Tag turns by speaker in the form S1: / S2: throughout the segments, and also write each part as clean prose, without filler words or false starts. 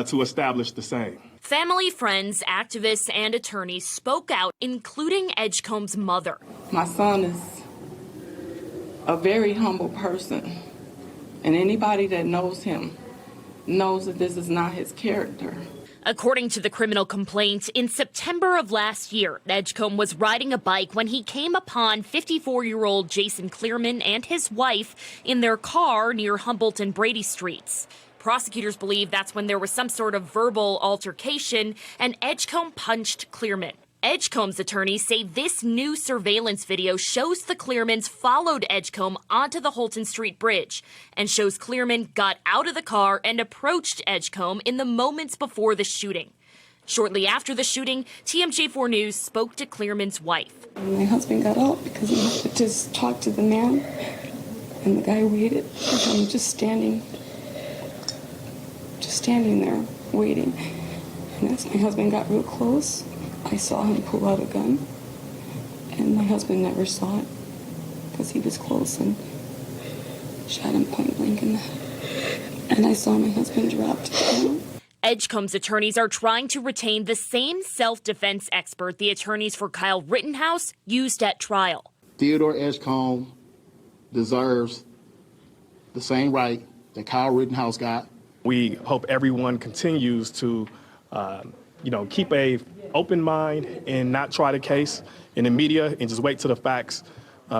S1: to establish the same.
S2: Family, friends, activists, and attorneys spoke out, including Edgecombe's mother.
S3: My son is a very humble person, and anybody that knows him knows that this is not his character.
S2: According to the criminal complaint, in September of last year, Edgecombe was riding a bike when he came upon 54-year-old Jason Clearman and his wife in their car near Humboldt and Brady Streets. Prosecutors believe that's when there was some sort of verbal altercation and Edgecombe punched Clearman. Edgecombe's attorneys say this new surveillance video shows the Clearmans followed Edgecombe onto the Holton Street Bridge and shows Clearman got out of the car and approached Edgecombe in the moments before the shooting. Shortly after the shooting, TMJ4 News spoke to Clearman's wife.
S3: My husband got out because he had to just talk to the man, and the guy waited. I'm just standing there waiting. And as my husband got real close, I saw him pull out a gun, and my husband never saw it because he was close and shot him point blank in the head. And I saw my husband drop down.
S2: Edgecombe's attorneys are trying to retain the same self-defense expert the attorneys for Kyle Rittenhouse used at trial.
S4: Theodore Edgecombe deserves the same right that Kyle Rittenhouse got.
S1: We hope everyone continues to, keep a open mind and not try the case in the media and just wait till the facts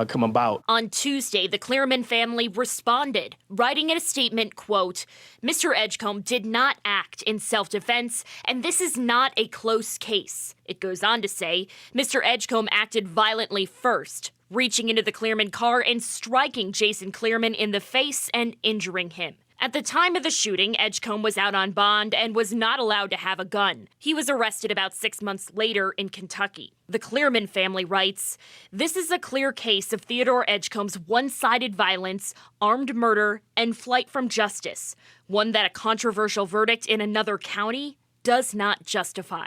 S1: come about.
S2: On Tuesday, the Clearman family responded, writing in a statement, quote, "Mr. Edgecombe did not act in self-defense, and this is not a close case." It goes on to say, Mr. Edgecombe acted violently first, reaching into the Clearman car and striking Jason Clearman in the face and injuring him. At the time of the shooting, Edgecombe was out on bond and was not allowed to have a gun. He was arrested about 6 months later in Kentucky. The Clearman family writes, "This is a clear case of Theodore Edgecombe's one-sided violence, armed murder, and flight from justice, one that a controversial verdict in another county does not justify."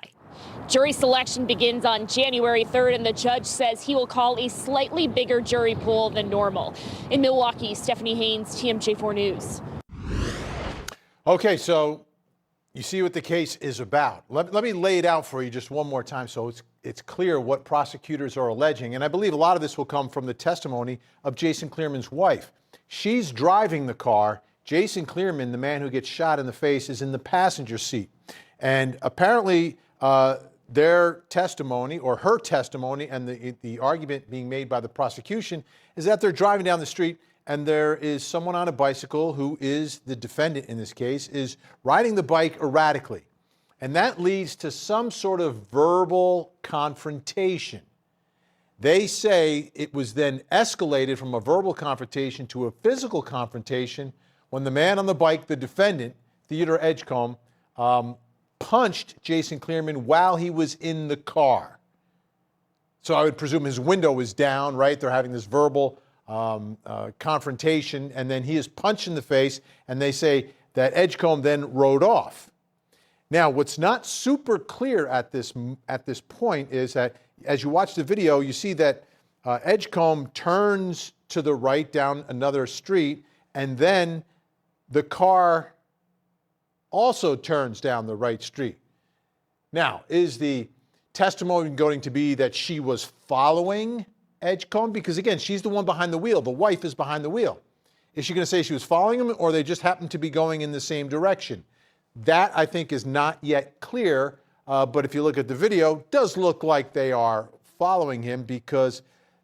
S2: Jury selection begins on January 3rd, and the judge says he will call a slightly bigger jury pool than normal. In Milwaukee, Stephanie Haynes, TMJ4 News.
S5: Okay, so you see what the case is about. Let me lay it out for you just one more time so it's clear what prosecutors are alleging. And I believe a lot of this will come from the testimony of Jason Clearman's wife. She's driving the car. Jason Clearman, the man who gets shot in the face, is in the passenger seat. And apparently their testimony, or her testimony, and the argument being made by the prosecution is that they're driving down the street and there is someone on a bicycle who is the defendant in this case, is riding the bike erratically. And that leads to some sort of verbal confrontation. They say it was then escalated from a verbal confrontation to a physical confrontation when the man on the bike, the defendant, Theodore Edgecombe, punched Jason Clearman while he was in the car. So I would presume his window was down, right? They're having this verbal confrontation, and then he is punched in the face, and they say that Edgecombe then rode off. Now, what's not super clear at this point is that as you watch the video, you see that Edgecombe turns to the right down another street, and then the car also turns down the right street. Now, is the testimony going to be that she was following Edgecombe? Because again, she's the one behind the wheel. The wife is behind the wheel. Is she going to say she was following him, or they just happened to be going in the same direction? That, I think, is not yet clear. But if you look at the video, it does look like they are following him, because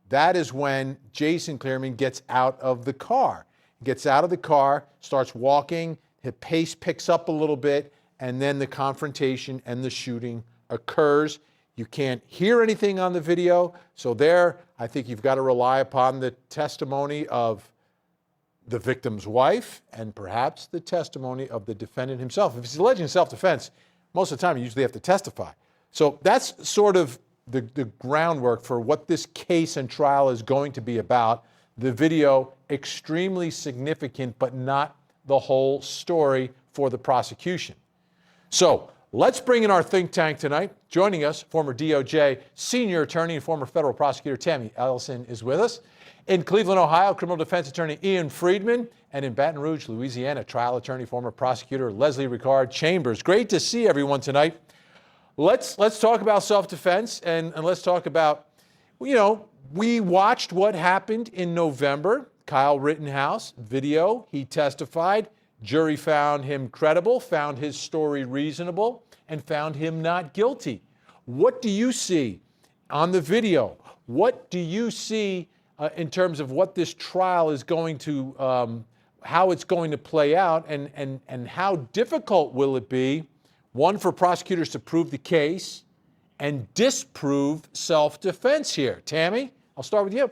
S5: that is when Jason Clearman gets out of the car. He gets out of the car, starts walking, his pace picks up a little bit, and then the confrontation and the shooting occurs. You can't hear anything on the video, so there, I think you've got to rely upon the testimony of the victim's wife and perhaps the testimony of the defendant himself. If he's alleging self-defense, most of the time you usually have to testify. So that's sort of the groundwork for what this case and trial is going to be about. The video, extremely significant, but not the whole story for the prosecution. So let's bring in our think tank tonight. Joining us, former DOJ senior attorney and former federal prosecutor Tammy Allison is with us. In Cleveland, Ohio, criminal defense attorney Ian Friedman. And in Baton Rouge, Louisiana, trial attorney, former prosecutor Leslie Ricard Chambers. Great to see everyone tonight. Let's talk about self-defense and let's talk about, we watched what happened in November. Kyle Rittenhouse, video, he testified. Jury found him credible, found his story reasonable, and found him not guilty. What do you see on the video? What do you see in terms of what this trial is going to, how it's going to play out, and how difficult will it be, one, for prosecutors to prove the case and disprove self-defense here? Tammy, I'll start with you.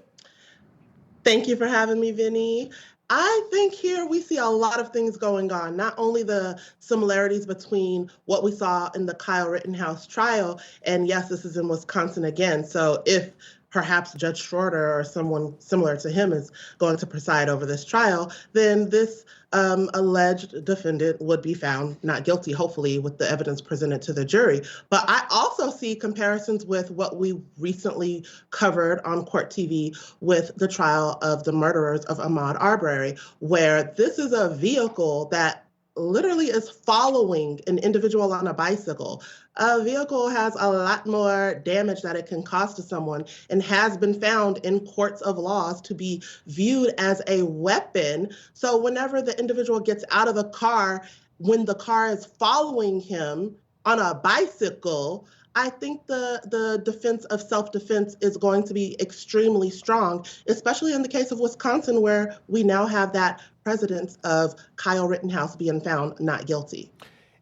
S6: Thank you for having me, Vinny. I think here we see a lot of things going on, not only the similarities between what we saw in the Kyle Rittenhouse trial, and yes, this is in Wisconsin again, so if perhaps Judge Schroeder or someone similar to him is going to preside over this trial, then this alleged defendant would be found not guilty, hopefully, with the evidence presented to the jury. But I also see comparisons with what we recently covered on Court TV with the trial of the murderers of Ahmaud Arbery, where this is a vehicle that literally is following an individual on a bicycle. A vehicle has a lot more damage that it can cause to someone and has been found in courts of laws to be viewed as a weapon. So whenever the individual gets out of the car, when the car is following him on a bicycle, I think the defense of self-defense is going to be extremely strong, especially in the case of Wisconsin, where we now have that precedent of Kyle Rittenhouse being found not guilty.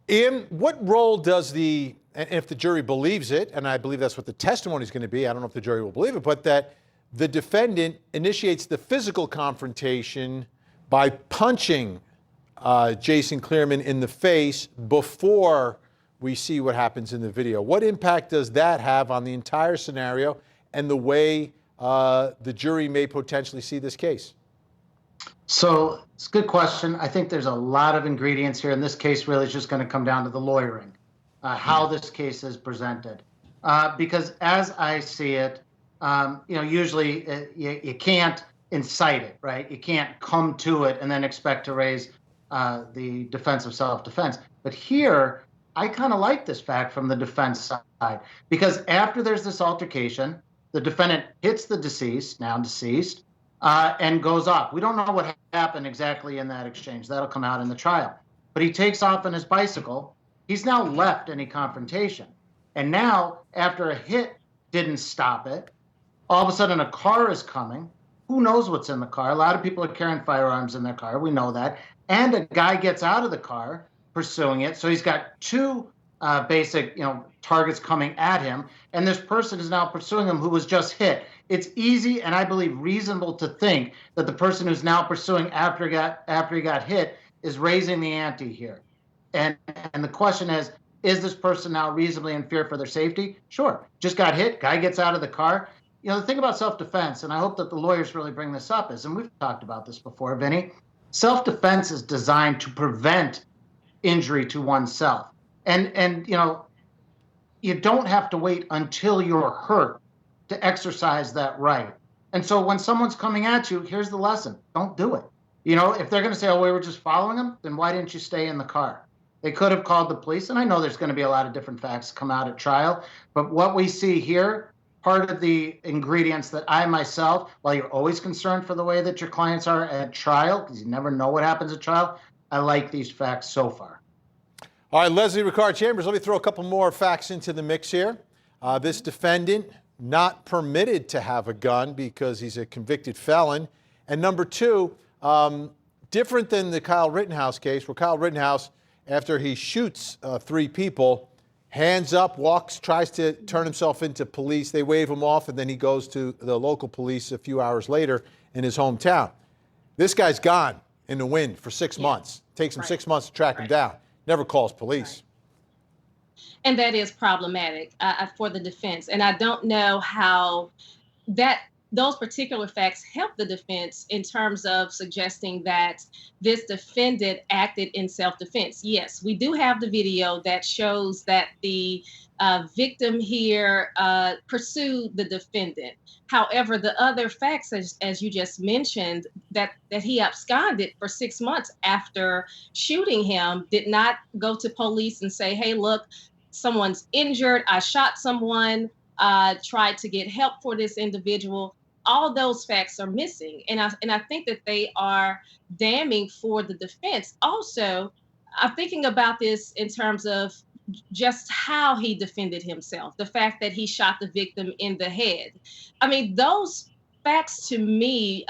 S5: Ian, what role does and if the jury believes it, and I believe that's what the testimony is going to be, I don't know if the jury will believe it, but that the defendant initiates the physical confrontation by punching Jason Clearman in the face before we see what happens in the video. What impact does that have on the entire scenario and the way the jury may potentially see this case?
S7: So it's a good question. I think there's a lot of ingredients here. In this case, really, it's just going to come down to the lawyering, how this case is presented. Because as I see it, usually you can't incite it, right? You can't come to it and then expect to raise the defense of self-defense. But here, I kind of like this fact from the defense side, because after there's this altercation, the defendant hits the deceased, now deceased, and goes off. We don't know what happened exactly in that exchange. That'll come out in the trial. But he takes off on his bicycle. He's now left any confrontation. And now, after a hit didn't stop it, all of a sudden a car is coming. Who knows what's in the car? A lot of people are carrying firearms in their car. We know that. And a guy gets out of the car pursuing it. So he's got two basic, targets coming at him. And this person is now pursuing him who was just hit. It's easy and I believe reasonable to think that the person who's now pursuing after he got hit is raising the ante here. And the question is this person now reasonably in fear for their safety? Sure. Just got hit. Guy gets out of the car. The thing about self-defense, and I hope that the lawyers really bring this up, is, and we've talked about this before, Vinny, self-defense is designed to prevent injury to oneself. And you don't have to wait until you're hurt to exercise that right. And so when someone's coming at you, here's the lesson. Don't do it. If they're going to say, oh, we were just following them, then why didn't you stay in the car? They could have called the police. And I know there's going to be a lot of different facts come out at trial. But what we see here, part of the ingredients that I myself, while you're always concerned for the way that your clients are at trial, because you never know what happens at trial, I like these facts so far.
S5: All right, Leslie Ricard Chambers, let me throw a couple more facts into the mix here. This defendant not permitted to have a gun because he's a convicted felon. And number two, different than the Kyle Rittenhouse case, where Kyle Rittenhouse, after he shoots 3 people, hands up, walks, tries to turn himself into police. They wave him off, and then he goes to the local police a few hours later in his hometown. This guy's gone in the wind for 6 months. Takes him 6 months to track him down. Never calls police.
S8: And that is problematic for the defense. And I don't know how that those particular facts help the defense in terms of suggesting that this defendant acted in self-defense. Yes, we do have the video that shows that the victim here pursued the defendant. However, the other facts, as you just mentioned, that he absconded for 6 months after shooting him, did not go to police and say, hey, look, someone's injured, I shot someone, tried to get help for this individual. All those facts are missing. And I think that they are damning for the defense. Also, I'm thinking about this in terms of just how he defended himself, the fact that he shot the victim in the head. I mean, those facts to me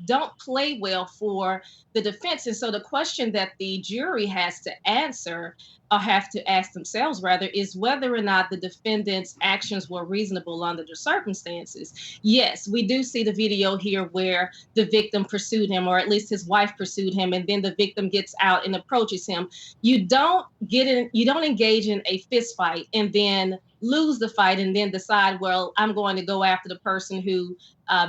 S8: don't play well for the defense. And so the question that the jury has to answer, or have to ask themselves rather, is whether or not the defendant's actions were reasonable under the circumstances. Yes, we do see the video here where the victim pursued him, or at least his wife pursued him, and then the victim gets out and approaches him. You don't engage in a fist fight and then lose the fight and then decide, well, I'm going to go after the person who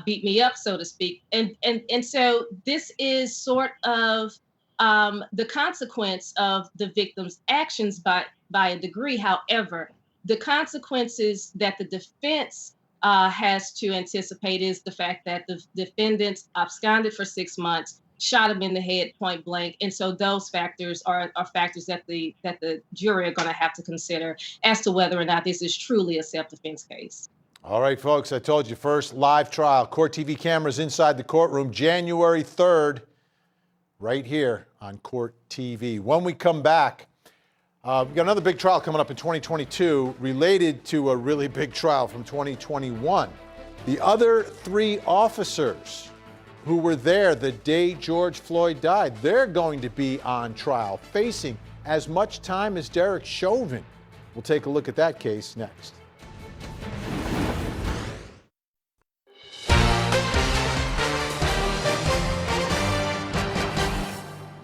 S8: beat me up, so to speak. And so this is sort of the consequence of the victim's actions by a degree. However, the consequences that the defense has to anticipate is the fact that the defendant absconded for 6 months, shot him in the head point blank, and so those factors are factors that the jury are going to have to consider as to whether or not this is truly a self-defense case.
S5: All right, folks, I told you, first live trial, Court TV cameras inside the courtroom, January 3rd, right here on Court TV. When we come back, we've got another big trial coming up in 2022 related to a really big trial from 2021. The other 3 officers who were there the day George Floyd died, they're going to be on trial, facing as much time as Derek Chauvin. We'll take a look at that case next.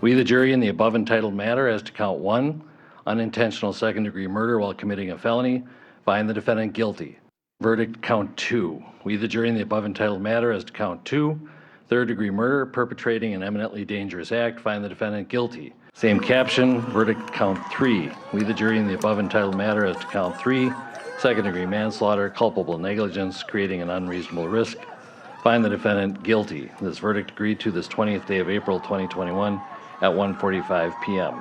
S9: We, the jury, in the above entitled matter as to count 1, unintentional second-degree murder while committing a felony, find the defendant guilty. Verdict count 2. We, the jury, in the above entitled matter as to count 2, third-degree murder, perpetrating an eminently dangerous act, find the defendant guilty. Same caption, verdict count 3. We, the jury, in the above entitled matter as to count 3, second-degree manslaughter, culpable negligence, creating an unreasonable risk, find the defendant guilty. This verdict agreed to this 20th day of April 2021 at 1:45 p.m.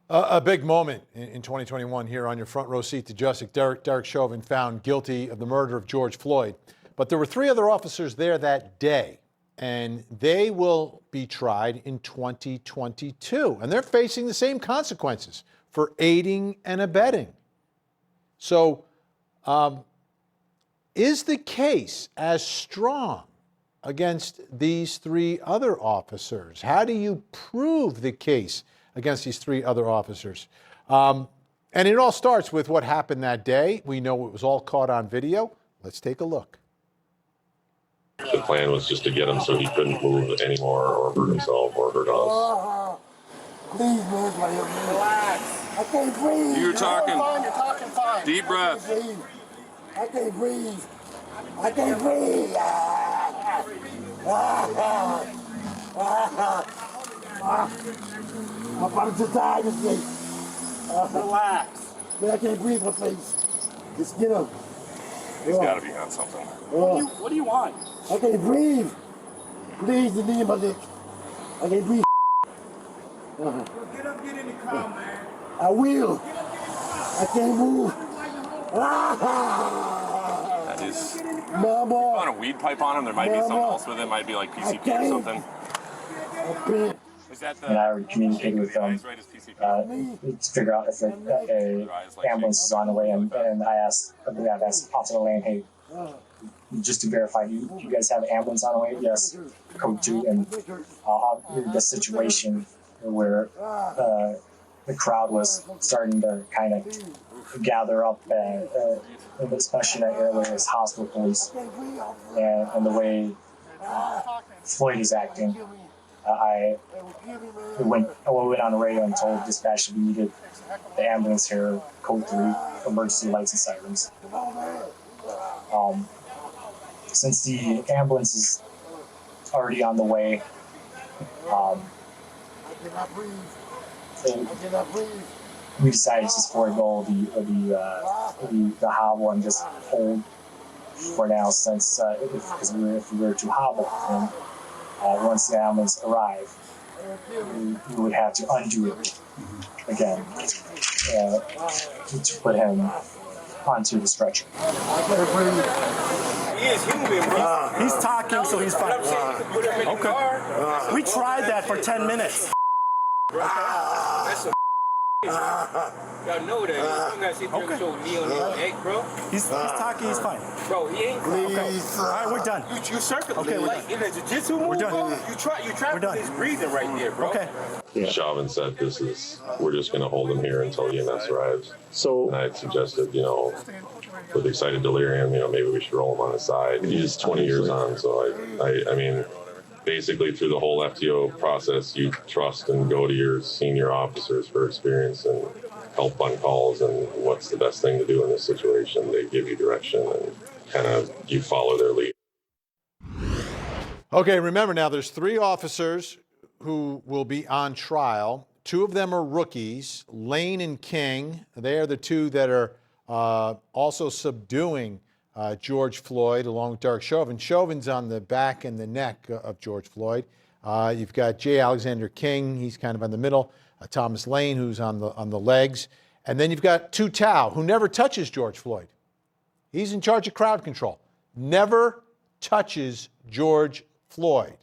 S5: A big moment in 2021 here on your front row seat to justice. Derek Chauvin found guilty of the murder of George Floyd. But there were 3 other officers there that day, and they will be tried in 2022. And they're facing the same consequences for aiding and abetting. So is the case as strong against these 3 other officers? How do you prove the case against these 3 other officers? And it all starts with what happened that day. We know it was all caught on video. Let's take a look.
S10: The plan was just to get him so he couldn't move anymore or hurt himself or hurt us.
S11: Please, man, relax. I can't breathe.
S12: You're talking.
S11: You're talking fine.
S12: Deep breath.
S11: I can't breathe. I can't breathe. My brother just died this day. Relax. Man, I can't breathe my face. Just get him.
S12: He's got to be on something.
S11: What do you want? I can't breathe. Please, the knee in my neck. I can't breathe.
S12: Get up, get in the car, man.
S11: I will. I can't move.
S12: That is.
S11: Mama.
S12: On a weed pipe on him, there might be something else with it. Might be like PCP or something. Is that the?
S13: And I would communicate with them to figure out if a ambulance is on the way. And I've asked Officer Lane, hey, just to verify, do you guys have an ambulance on the way? Yes, code 2. And the situation where the crowd was starting to kind of gather up, especially in that area where it's hospital police, and the way Floyd is acting. I went on the radio and told dispatch we needed the ambulance here, code 3, emergency lights and sirens. since the ambulance is already on the way, we decided to just forego the hobble and just hold for now, since if we were to hobble him, once the ambulance arrived, we would have to undo it again to put him onto the stretcher.
S11: He is human, bro. He's talking, so he's fine. Okay. We tried that for 10 minutes. That's some y'all know that. You gotta sit there and show knee on his neck, bro. He's talking, he's fine. Bro, he ain't fine. Okay. All right, we're done. You circle. Okay, like in a jiu-jitsu move, bro. You try with his breathing right there, bro. Okay.
S10: Yeah. Chauvin said we're just going to hold him here until EMS arrives. So, and I had suggested, with excited delirium, maybe we should roll him on his side. He's 20 years on, so I mean, basically through the whole FTO process, you trust and go to your senior officers for experience and help on calls and what's the best thing to do in this situation. They give you direction and kind of you follow their lead.
S5: Okay, remember now there's 3 officers who will be on trial. 2 of them are rookies, Lane and King. They are the 2 that are also subduing George Floyd along with Derek Chauvin. Chauvin's on the back and the neck of George Floyd. You've got J. Alexander King, he's kind of in the middle. Thomas Lane, who's on the legs. And then you've got Tu Tao, who never touches George Floyd. He's in charge of crowd control. Never touches George Floyd.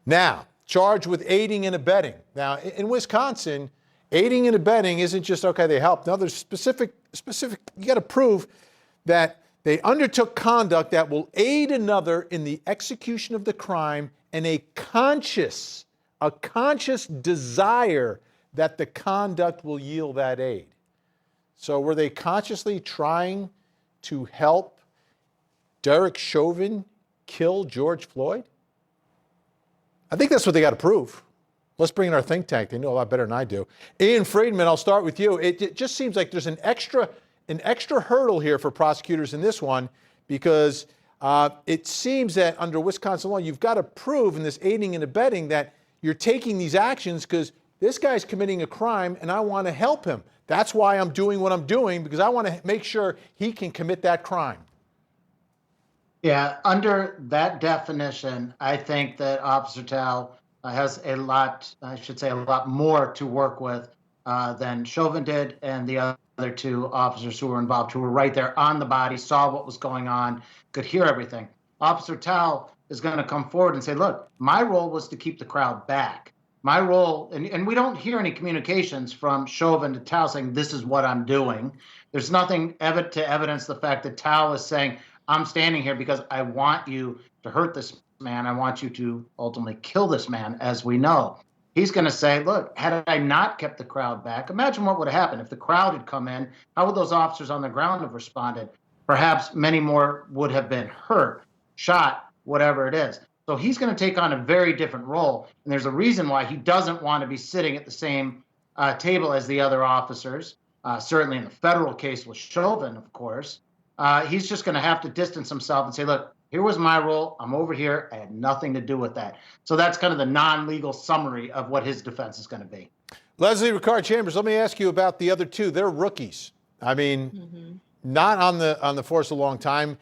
S5: Now, charged with aiding and abetting. Now, in Wisconsin, aiding and abetting isn't just, okay, they helped. No, there's specific, you got to prove that they undertook conduct that will aid another in the execution of the crime and a conscious desire that the conduct will yield that aid. So were they consciously trying to help Derek Chauvin kill George Floyd? I think that's what they got to prove. Let's bring in our think tank. They know a lot better than I do. Ian Friedman, I'll start with you. It just seems like there's an extra hurdle here for prosecutors in this one, because it seems that under Wisconsin law, you've got to prove in this aiding and abetting that you're taking these actions because this guy's committing a crime and I want to help him. That's why I'm doing what I'm doing, because I want to make sure he can commit that crime.
S7: Yeah, under that definition, I think that Officer Tao has a lot more to work with than Chauvin did and the other 2 officers who were involved, who were right there on the body, saw what was going on, could hear everything. Officer Tao is going to come forward and say, look, my role was to keep the crowd back. My role, and we don't hear any communications from Chauvin to Tao saying, this is what I'm doing. There's nothing to evidence the fact that Tao is saying, I'm standing here because I want you to hurt this man. I want you to ultimately kill this man, as we know. He's going to say, look, had I not kept the crowd back, imagine what would have happened. If the crowd had come in, how would those officers on the ground have responded? Perhaps many more would have been hurt, shot, whatever it is. So he's going to take on a very different role. And there's a reason why he doesn't want to be sitting at the same table as the other officers, certainly in the federal case with Chauvin, of course. He's just going to have to distance himself and say, look, here was my role. I'm over here. I had nothing to do with that. So that's kind of the non-legal summary of what his defense is going to be.
S5: Leslie Ricard-Chambers, let me ask you about the other 2. They're rookies. I mean, not on the force a long time.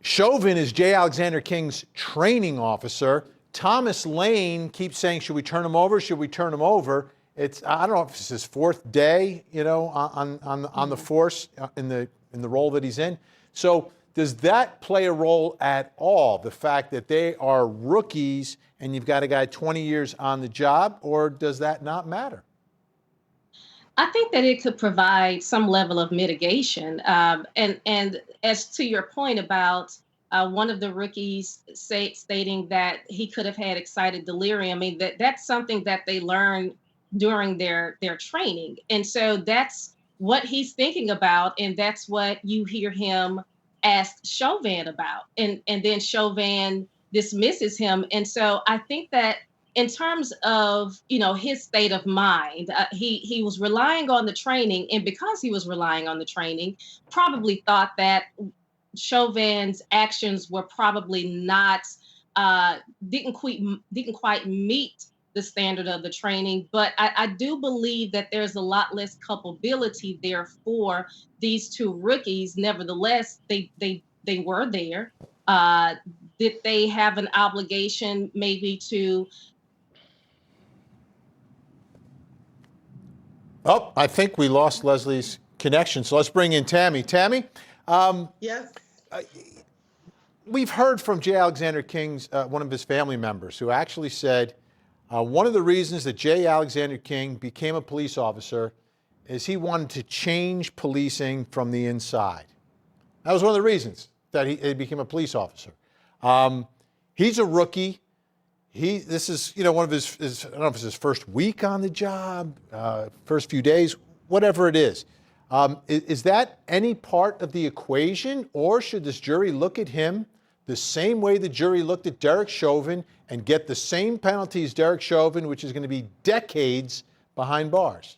S5: Chauvin is J. Alexander King's training officer. Thomas Lane keeps saying, should we turn him over? Should we turn him over? I don't know if it's his 4th day, on the force in the role that he's in. So does that play a role at all, the fact that they are rookies and you've got a guy 20 years on the job, or does that not matter?
S8: I think that it could provide some level of mitigation. And as to your point about one of the rookies stating that he could have had excited delirium, I mean, that's something that they learn during their training. And so that's what he's thinking about. And that's what you hear him ask Chauvin about. And then Chauvin dismisses him. And so I think that in terms of, his state of mind, he was relying on the training. And because he was relying on the training, probably thought that Chauvin's actions were probably not didn't quite meet the standard of the training, but I do believe that there's a lot less culpability there for these two rookies. Nevertheless, they were there. Did they have an obligation maybe to?
S5: Oh, I think we lost Leslie's connection, so let's bring in Tammy. Tammy?
S6: Yes.
S5: We've heard from J. Alexander King's, one of his family members, who actually said one of the reasons that J. Alexander King became a police officer is he wanted to change policing from the inside. That was one of the reasons that he became a police officer. He's a rookie. This is, one of his, I don't know if it's his first week on the job, first few days, whatever it is. Is that any part of the equation, or should this jury look at him the same way the jury looked at Derek Chauvin and get the same penalty as Derek Chauvin, which is going to be decades behind bars?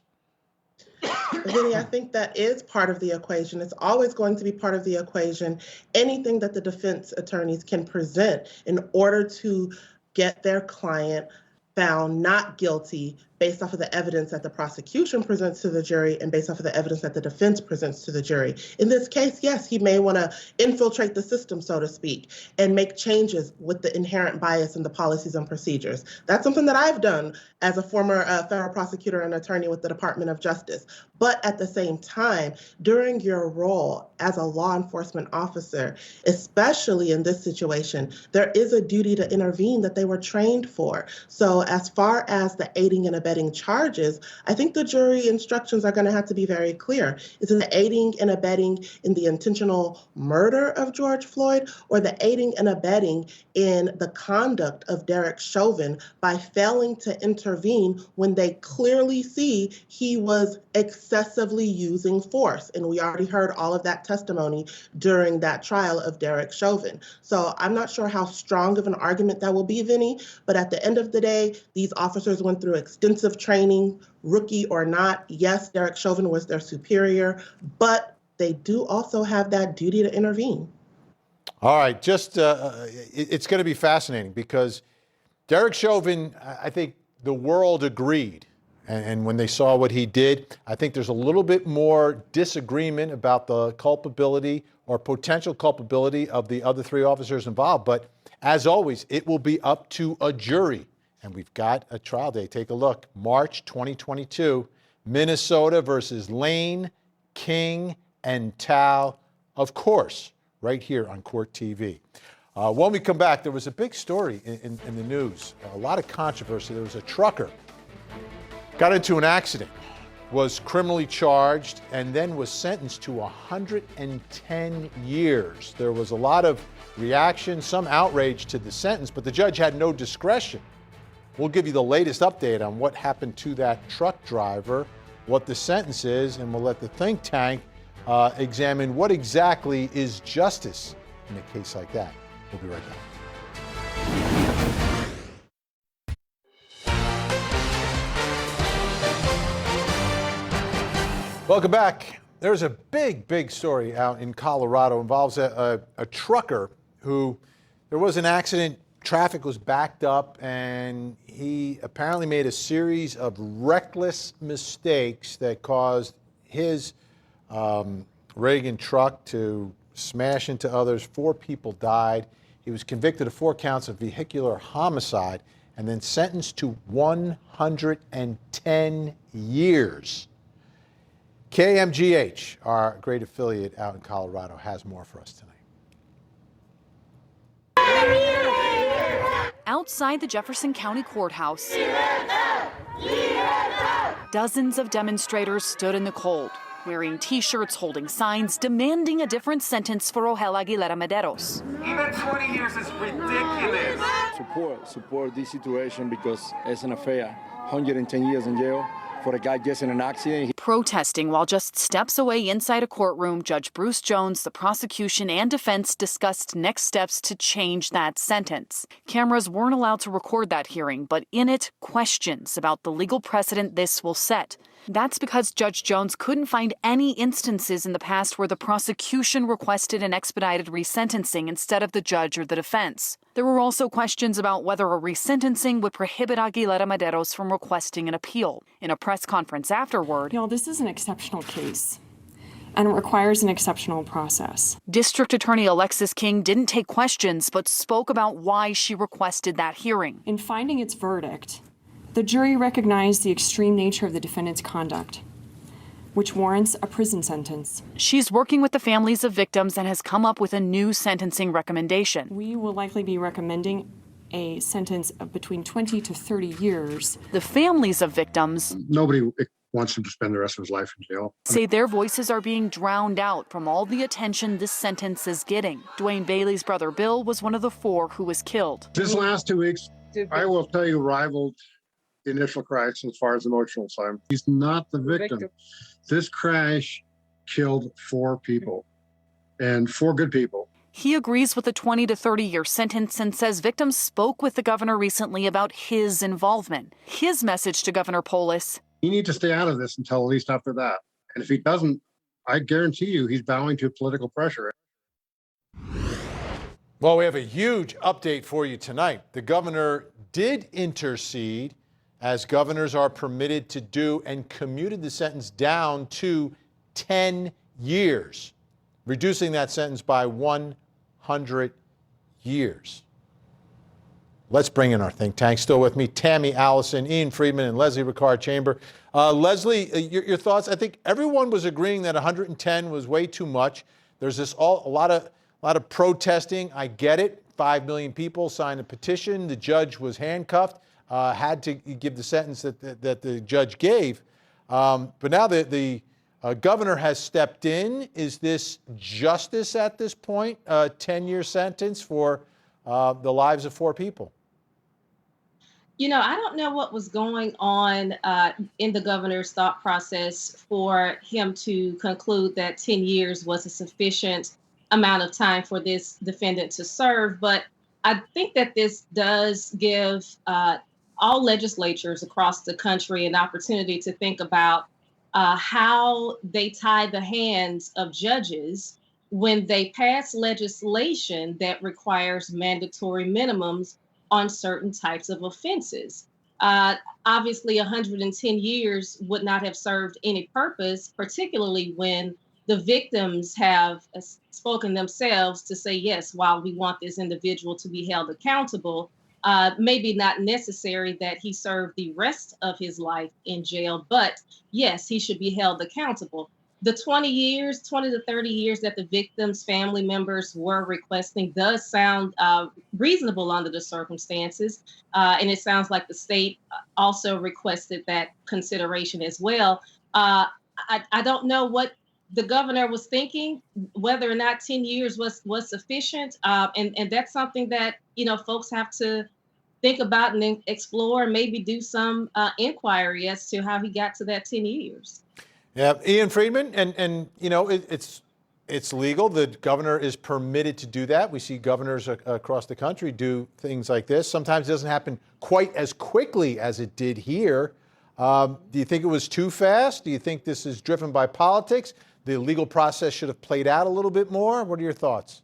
S6: Vinny, I think that is part of the equation. It's always going to be part of the equation. Anything that the defense attorneys can present in order to get their client found not guilty based off of the evidence that the prosecution presents to the jury and based off of the evidence that the defense presents to the jury. In this case, yes, he may want to infiltrate the system, so to speak, and make changes with the inherent bias in the policies and procedures. That's something that I've done as a former federal prosecutor and attorney with the Department of Justice. But at the same time, during your role as a law enforcement officer, especially in this situation, there is a duty to intervene that they were trained for. So as far as the aiding and abetting charges, I think the jury instructions are going to have to be very clear. Is it the aiding and abetting in the intentional murder of George Floyd, or the aiding and abetting in the conduct of Derek Chauvin by failing to intervene when they clearly see he was excessively using force? And we already heard all of that testimony during that trial of Derek Chauvin. So I'm not sure how strong of an argument that will be, Vinny, but at the end of the day, these officers went through extensive training, rookie or not. Yes, Derek Chauvin was their superior, but they do also have that duty to intervene.
S5: All right, it's going to be fascinating because Derek Chauvin, I think the world agreed. And when they saw what he did, I think there's a little bit more disagreement about the culpability or potential culpability of the other three officers involved. But as always, it will be up to a jury. And we've got a trial date. Take a look. March 2022, Minnesota versus Lane, King, and Tal, of course, right here on Court TV. When we come back, there was a big story in the news, a lot of controversy. There was a trucker, got into an accident, was criminally charged, and then was sentenced to 110 years. There was a lot of reaction, some outrage to the sentence, but the judge had no discretion. We'll give you the latest update on what happened to that truck driver, what the sentence is, and we'll let the think tank examine what exactly is justice in a case like that. We'll be right back. Welcome back. There's a big story out in Colorado. It involves a trucker who, there was an accident, traffic was backed up, and he apparently made a series of reckless mistakes that caused his Reagan truck to smash into others. 4 people died. He was convicted of 4 counts of vehicular homicide and then sentenced to 110 years. KMGH, our great affiliate out in Colorado, has more for us tonight.
S14: Outside the Jefferson County Courthouse, dozens of demonstrators stood in the cold, wearing T-shirts, holding signs, demanding a different sentence for Rogelio Aguilera Mederos.
S15: Even 20 years is ridiculous.
S16: Support this situation because it's unfair. 110 years in jail for a guy just in an accident.
S14: Protesting while just steps away inside a courtroom, Judge Bruce Jones, the prosecution and defense discussed next steps to change that sentence. Cameras weren't allowed to record that hearing, but in it, questions about the legal precedent this will set. That's because Judge Jones couldn't find any instances in the past where the prosecution requested an expedited resentencing instead of the judge or the defense. There were also questions about whether a resentencing would prohibit Aguilera Maderos from requesting an appeal. In a press conference afterward,
S3: This is an exceptional case, and it requires an exceptional process.
S14: District Attorney Alexis King didn't take questions but spoke about why she requested that hearing.
S3: In finding its verdict, the jury recognized the extreme nature of the defendant's conduct, which warrants a prison sentence.
S14: She's working with the families of victims and has come up with a new sentencing recommendation.
S3: We will likely be recommending a sentence of between 20 to 30 years.
S14: The families of victims
S17: Nobody wants him to spend the rest of his life in jail.
S14: say their voices are being drowned out from all the attention this sentence is getting. Dwayne Bailey's brother Bill was one of the 4 who was killed.
S17: This last 2 weeks, I will tell you, rivaled the initial crash as far as emotional side. He's not the victim. This crash killed 4 people, and 4 good people.
S14: He agrees with the 20 to 30-year sentence and says victims spoke with the governor recently about his involvement. His message to Governor Polis:
S17: You need to stay out of this until at least after that. And if he doesn't, I guarantee you he's bowing to political pressure.
S5: Well, we have a huge update for you tonight. The governor did intercede, as governors are permitted to do, and commuted the sentence down to 10 years, reducing that sentence by 100 years. Let's bring in our think tank. Still with me, Tammy Allison, Ian Friedman, and Leslie Ricard-Chamber. Leslie, your thoughts? I think everyone was agreeing that 110 was way too much. There's a lot of protesting. I get it. 5 million people signed a petition. The judge was handcuffed. Had to give the sentence that the judge gave. But now the governor has stepped in. Is this justice at this point? A 10-year sentence for the lives of 4 people?
S8: I don't know what was going on in the governor's thought process for him to conclude that 10 years was a sufficient amount of time for this defendant to serve. But I think that this does give all legislatures across the country an opportunity to think about how they tie the hands of judges when they pass legislation that requires mandatory minimums on certain types of offenses. Obviously, 110 years would not have served any purpose, particularly when the victims have spoken themselves to say, yes, while we want this individual to be held accountable, maybe not necessary that he serve the rest of his life in jail, but yes, he should be held accountable. The 20 to 30 years that the victim's family members were requesting does sound reasonable under the circumstances. And it sounds like the state also requested that consideration as well. I don't know what the governor was thinking, whether or not 10 years was sufficient. And that's something that, folks have to think about and then explore and maybe do some inquiry as to how he got to that 10 years.
S5: Yeah, Ian Friedman, and it's legal. The governor is permitted to do that. We see governors across the country do things like this. Sometimes it doesn't happen quite as quickly as it did here. Do you think it was too fast? Do you think this is driven by politics? The legal process should have played out a little bit more? What are your thoughts?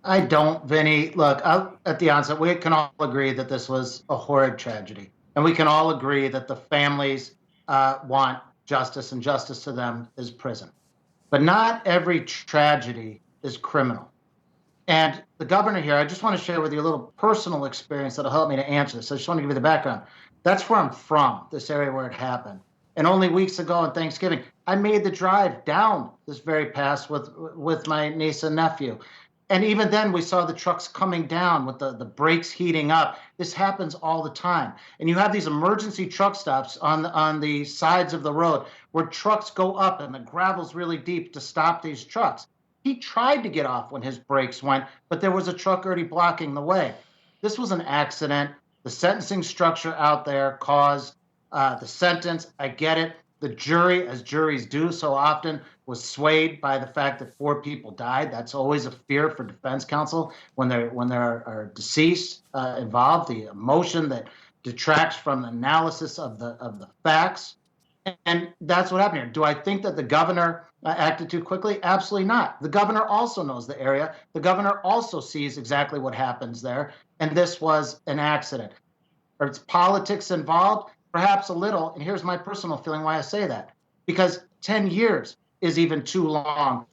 S7: I don't, Vinny. Look, at the onset, we can all agree that this was a horrid tragedy. And we can all agree that the families want justice, and justice to them is prison. But not every tragedy is criminal. And the governor here, I just want to share with you a little personal experience that'll help me to answer this. I just want to give you the background. That's where I'm from, this area where it happened. And only weeks ago on Thanksgiving, I made the drive down this very pass with my niece and nephew. And even then, we saw the trucks coming down with the brakes heating up. This happens all the time. And you have these emergency truck stops on the sides of the road where trucks go up and the gravel's really deep to stop these trucks. He tried to get off when his brakes went, but there was a truck already blocking the way. This was an accident. The sentencing structure out there caused the sentence. I get it. The jury, as juries do so often, was swayed by the fact that 4 people died. That's always a fear for defense counsel when there are deceased involved. The emotion that detracts from the analysis of the facts. And that's what happened here. Do I think that the governor acted too quickly? Absolutely not. The governor also knows the area. The governor also sees exactly what happens there. And this was an accident. Or it's politics involved? Perhaps a little. And here's my personal feeling why I say that. Because 10 years is even too long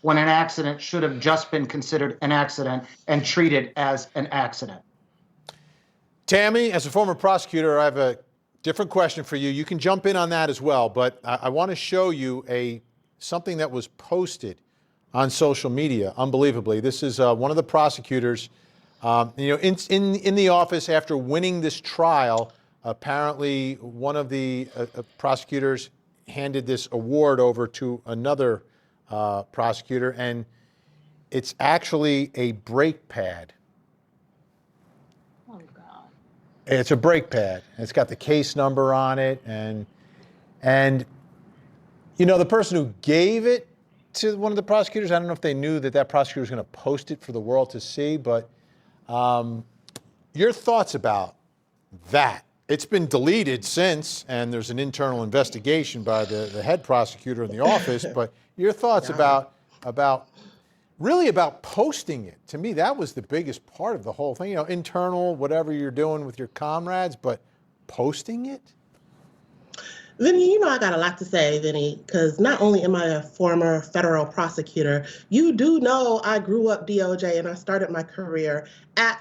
S7: when an accident should have just been considered an accident and treated as an accident.
S5: Tammy, as a former prosecutor, I have a different question for you. You can jump in on that as well, but I want to show you something that was posted on social media, unbelievably. This is one of the prosecutors, in the office after winning this trial. Apparently, one of the prosecutors handed this award over to another prosecutor, and it's actually a brake pad. It's a brake pad. It's got the case number on it, and the person who gave it to one of the prosecutors, I don't know if they knew that prosecutor was going to post it for the world to see, but your thoughts about that? It's been deleted since, and there's an internal investigation by the head prosecutor in the office, but your thoughts about posting it. To me, that was the biggest part of the whole thing. Internal, whatever you're doing with your comrades, but posting it?
S6: Vinny, I got a lot to say, Vinny, because not only am I a former federal prosecutor, you do know I grew up DOJ and I started my career at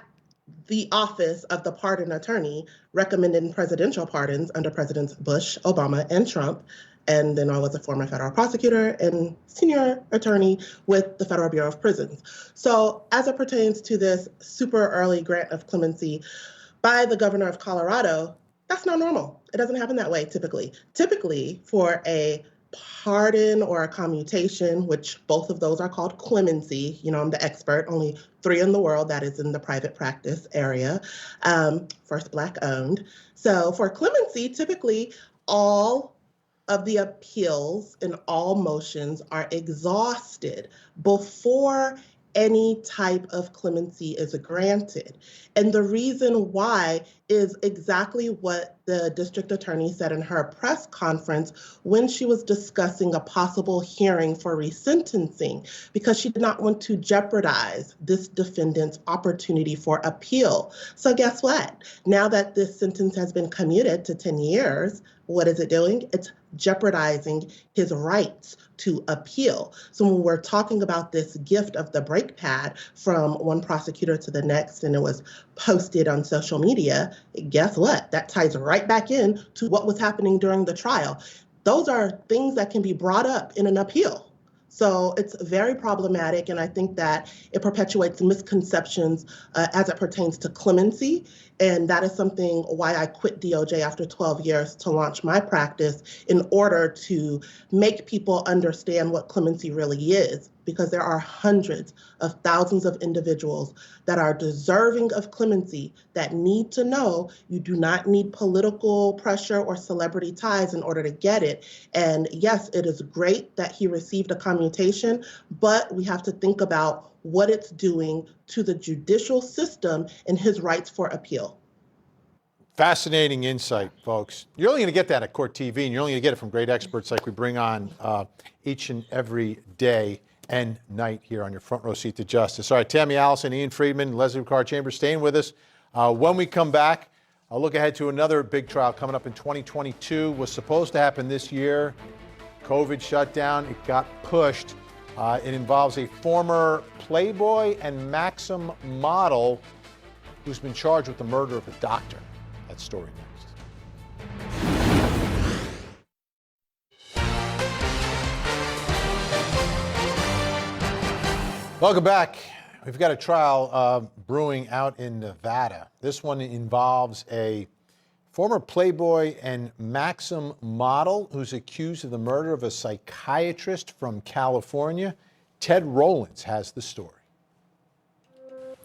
S6: the office of the pardon attorney, recommending presidential pardons under Presidents Bush, Obama, and Trump. And then I was a former federal prosecutor and senior attorney with the Federal Bureau of Prisons. So as it pertains to this super early grant of clemency by the governor of Colorado, that's not normal. It doesn't happen that way typically. Typically, for a pardon or a commutation, which both of those are called clemency, I'm the expert, only 3 in the world that is in the private practice area, first Black owned. So for clemency, typically all of the appeals and all motions are exhausted before any type of clemency is granted. And the reason why is exactly what the district attorney said in her press conference when she was discussing a possible hearing for resentencing, because she did not want to jeopardize this defendant's opportunity for appeal. So guess what? Now that this sentence has been commuted to 10 years, what is it doing? It's jeopardizing his rights to appeal. So when we're talking about this gift of the brake pad from one prosecutor to the next, and it was posted on social media, guess what? That ties right back in to what was happening during the trial. Those are things that can be brought up in an appeal. So it's very problematic, and I think that it perpetuates misconceptions as it pertains to clemency, and that is something why I quit DOJ after 12 years to launch my practice, in order to make people understand what clemency really is, because there are hundreds of thousands of individuals that are deserving of clemency that need to know you do not need political pressure or celebrity ties in order to get it. And yes, it is great that he received a commutation, but we have to think about what it's doing to the judicial system and his rights for appeal.
S5: Fascinating insight, folks. You're only going to get that at Court TV, and you're only going to get it from great experts like we bring on each and every day and night here on your front row seat to justice. All right, Tammy Allison, Ian Friedman, Leslie Ricard-Chambers staying with us. When we come back, I'll look ahead to another big trial coming up in 2022. Was supposed to happen this year. COVID shutdown. It got pushed. It involves a former Playboy and Maxim model who's been charged with the murder of a doctor. That story next. Welcome back. We've got a trial brewing out in Nevada. This one involves a former Playboy and Maxim model who's accused of the murder of a psychiatrist from California. Ted Rollins has the story.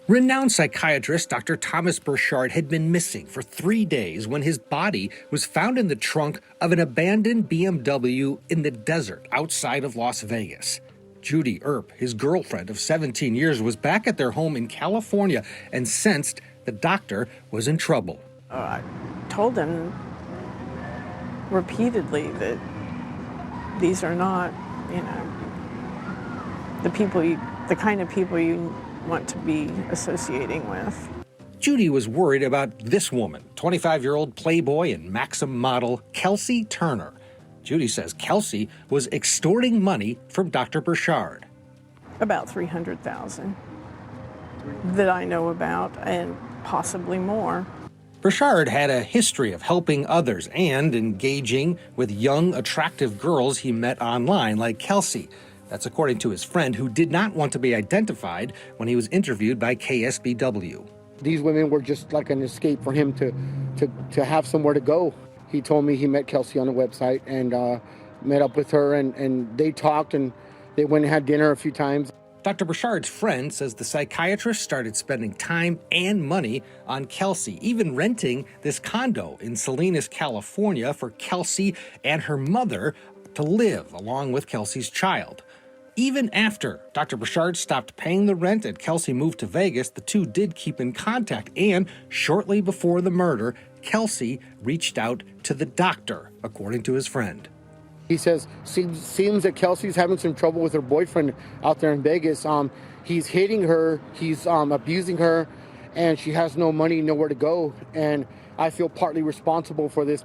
S18: Renowned psychiatrist Dr. Thomas Burchard had been missing for 3 days when his body was found in the trunk of an abandoned BMW in the desert outside of Las Vegas. Judy Earp, his girlfriend of 17 years, was back at their home in California and sensed the doctor was in trouble.
S19: I told him repeatedly that these are not, the kind of people you want to be associating with.
S18: Judy was worried about this woman, 25-year-old Playboy and Maxim model Kelsey Turner. Judy says Kelsey was extorting money from Dr. Burchard.
S19: About $300,000 that I know about, and possibly more.
S18: Burchard had a history of helping others and engaging with young, attractive girls he met online, like Kelsey. That's according to his friend, who did not want to be identified when he was interviewed by KSBW.
S20: These women were just like an escape for him to have somewhere to go. He told me he met Kelsey on the website and met up with her, and they talked, and they went and had dinner a few times.
S18: Dr. Burchard's friend says the psychiatrist started spending time and money on Kelsey, even renting this condo in Salinas, California for Kelsey and her mother to live along with Kelsey's child. Even after Dr. Burchard stopped paying the rent and Kelsey moved to Vegas, the two did keep in contact. And shortly before the murder, Kelsey reached out to the doctor, according to his friend.
S20: He says, seems that Kelsey's having some trouble with her boyfriend out there in Vegas. He's hitting her, he's abusing her, and she has no money, nowhere to go. And I feel partly responsible for this.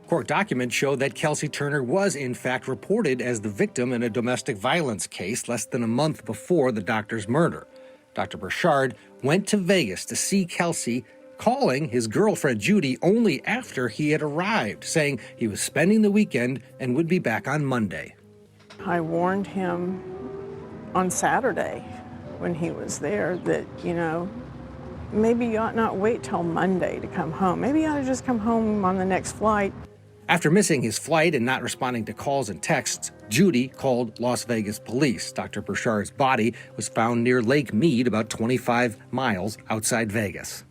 S18: Court documents show that Kelsey Turner was, in fact, reported as the victim in a domestic violence case less than a month before the doctor's murder. Dr. Burchard went to Vegas to see Kelsey, calling his girlfriend Judy only after he had arrived, saying he was spending the weekend and would be back on Monday.
S19: I warned him on Saturday when he was there that, maybe you ought not wait till Monday to come home. Maybe you ought to just come home on the next flight.
S18: After missing his flight and not responding to calls and texts, Judy called Las Vegas police. Dr. Burchard's body was found near Lake Mead, about 25 miles outside Vegas.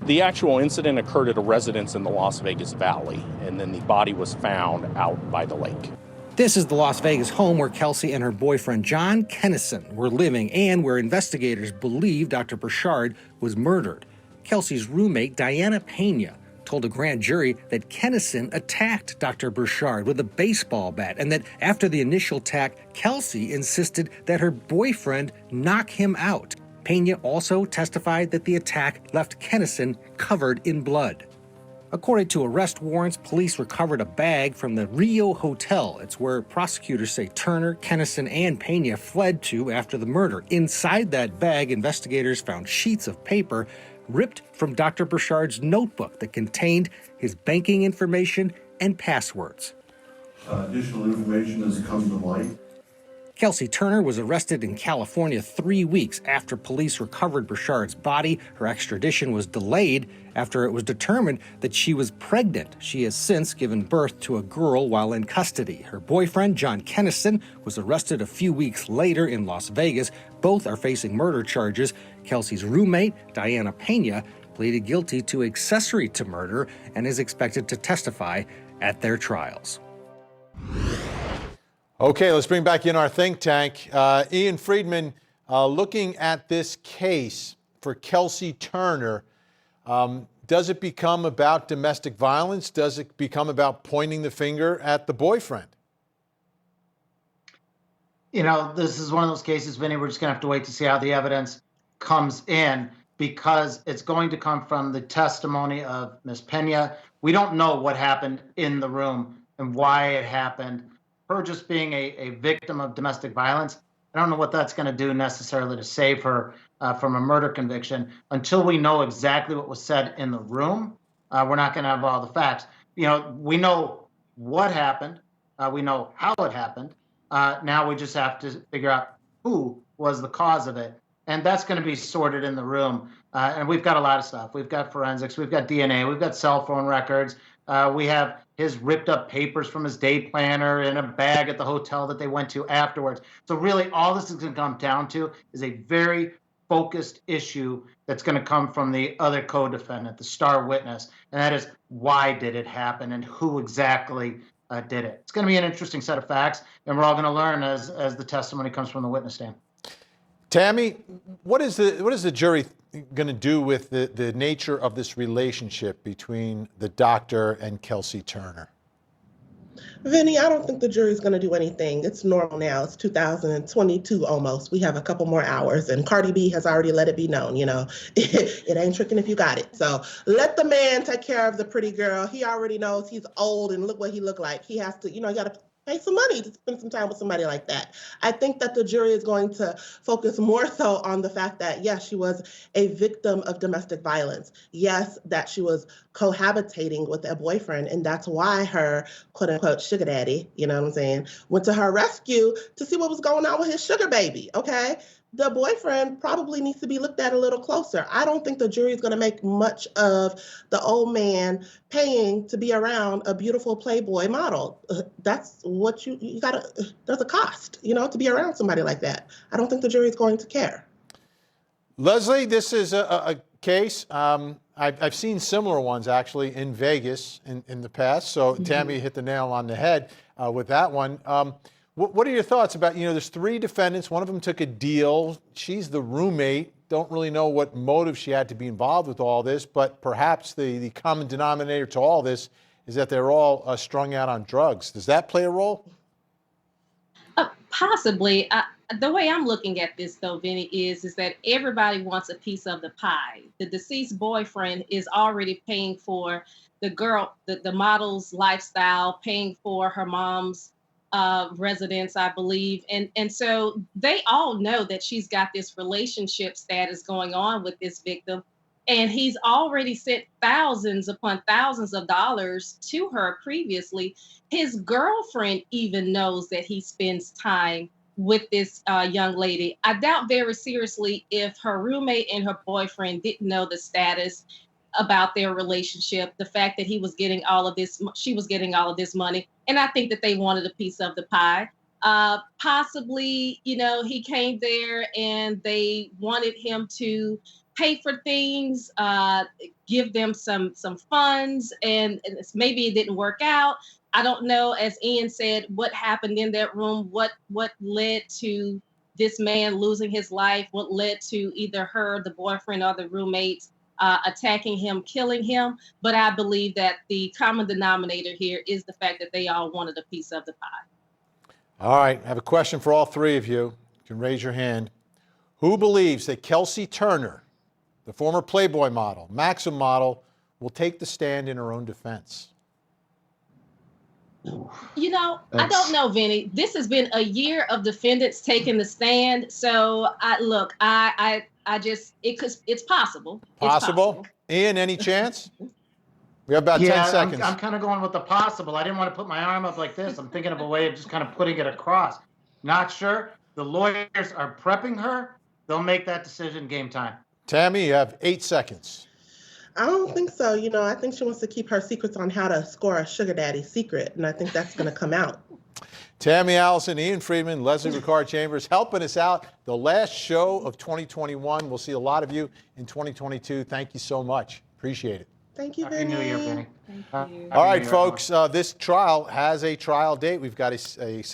S21: The actual incident occurred at a residence in the Las Vegas Valley, and then the body was found out by the lake.
S18: This is the Las Vegas home where Kelsey and her boyfriend John Kennison were living and where investigators believe Dr. Burchard was murdered. Kelsey's roommate, Diana Pena, told a grand jury that Kennison attacked Dr. Burchard with a baseball bat and that after the initial attack, Kelsey insisted that her boyfriend knock him out. Pena also testified that the attack left Kennison covered in blood. According to arrest warrants, police recovered a bag from the Rio Hotel. It's where prosecutors say Turner, Kennison, and Pena fled to after the murder. Inside that bag, investigators found sheets of paper ripped from Dr. Burchard's notebook that contained his banking information and passwords.
S22: Additional information has come to light.
S18: Kelsey Turner was arrested in California 3 weeks after police recovered Burchard's body. Her extradition was delayed after it was determined that she was pregnant. She has since given birth to a girl while in custody. Her boyfriend, John Kennison, was arrested a few weeks later in Las Vegas. Both are facing murder charges. Kelsey's roommate, Diana Pena, pleaded guilty to accessory to murder and is expected to testify at their trials.
S5: Okay, let's bring back in our think tank. Ian Friedman, looking at this case for Kelsey Turner, does it become about domestic violence? Does it become about pointing the finger at the boyfriend?
S7: This is one of those cases, Vinny, we're just going to have to wait to see how the evidence comes in because it's going to come from the testimony of Ms. Pena. We don't know what happened in the room and why it happened. Her just being a victim of domestic violence, I don't know what that's going to do necessarily to save her from a murder conviction. Until we know exactly what was said in the room, we're not going to have all the facts. We know what happened. We know how it happened. Now we just have to figure out who was the cause of it. And that's going to be sorted in the room. And we've got a lot of stuff. We've got forensics. We've got DNA. We've got cell phone records. We have his ripped up papers from his day planner in a bag at the hotel that they went to afterwards. So really all this is going to come down to is a very focused issue that's going to come from the other co-defendant, the star witness. And that is, why did it happen and who exactly did it? It's going to be an interesting set of facts, and we're all going to learn as the testimony comes from the witness stand.
S5: Tammy, what is the jury going to do with the nature of this relationship between the doctor and Kelsey Turner?
S6: Vinny, I don't think the jury's going to do anything. It's normal now. It's 2022 almost. We have a couple more hours, and Cardi B has already let it be known, it ain't tricking if you got it. So let the man take care of the pretty girl. He already knows he's old, and look what he looked like. He has to, you got to pay some money to spend some time with somebody like that. I think that the jury is going to focus more so on the fact that, yes, she was a victim of domestic violence. Yes, that she was cohabitating with a boyfriend, and that's why her quote unquote sugar daddy, you know what I'm saying, went to her rescue to see what was going on with his sugar baby. Okay. The boyfriend probably needs to be looked at a little closer. I don't think the jury is going to make much of the old man paying to be around a beautiful Playboy model. That's what you gotta, there's a cost, to be around somebody like that. I don't think the jury is going to care.
S5: Leslie, this is a case. I've seen similar ones actually in Vegas in the past. So Tammy hit the nail on the head with that one. What are your thoughts about, there's 3 defendants. One of them took a deal. She's the roommate. Don't really know what motive she had to be involved with all this, but perhaps the common denominator to all this is that they're all strung out on drugs. Does that play a role?
S8: Possibly. The way I'm looking at this, though, Vinny, is that everybody wants a piece of the pie. The deceased boyfriend is already paying for the girl, the model's lifestyle, paying for her mom's residence, I believe. And so they all know that she's got this relationship status going on with this victim. And he's already sent thousands upon thousands of dollars to her previously. His girlfriend even knows that he spends time with this young lady. I doubt very seriously if her roommate and her boyfriend didn't know the status about their relationship, the fact that he was getting all of this, she was getting all of this money. And I think that they wanted a piece of the pie. Possibly, he came there and they wanted him to pay for things, give them some funds, and maybe it didn't work out. I don't know, as Ian said, what happened in that room, what led to this man losing his life, what led to either her, the boyfriend, or the roommates attacking him, killing him. But I believe that the common denominator here is the fact that they all wanted a piece of the pie.
S5: All right, I have a question for all 3 of you. You can raise your hand. Who believes that Kelsey Turner, the former Playboy model, Maxim model, will take the stand in her own defense?
S8: I don't know, Vinny. This has been a year of defendants taking the stand. So it's possible.
S5: Possible? Ian, any chance? We have about 10 seconds.
S7: I'm kind of going with the possible. I didn't want to put my arm up like this. I'm thinking of a way of just kind of putting it across. Not sure. The lawyers are prepping her. They'll make that decision game time.
S5: Tammy, you have 8 seconds.
S6: I don't think so. I think she wants to keep her secrets on how to score a sugar daddy secret, and I think that's going to come out.
S5: Tammy Allison, Ian Friedman, Leslie Ricard-Chambers helping us out. The last show of 2021. We'll see a lot of you in 2022. Thank you so much. Appreciate it.
S6: Thank you,
S7: Happy New Year, Benny.
S6: Thank you.
S5: All right, folks, this trial has a trial date. We've got a settlement.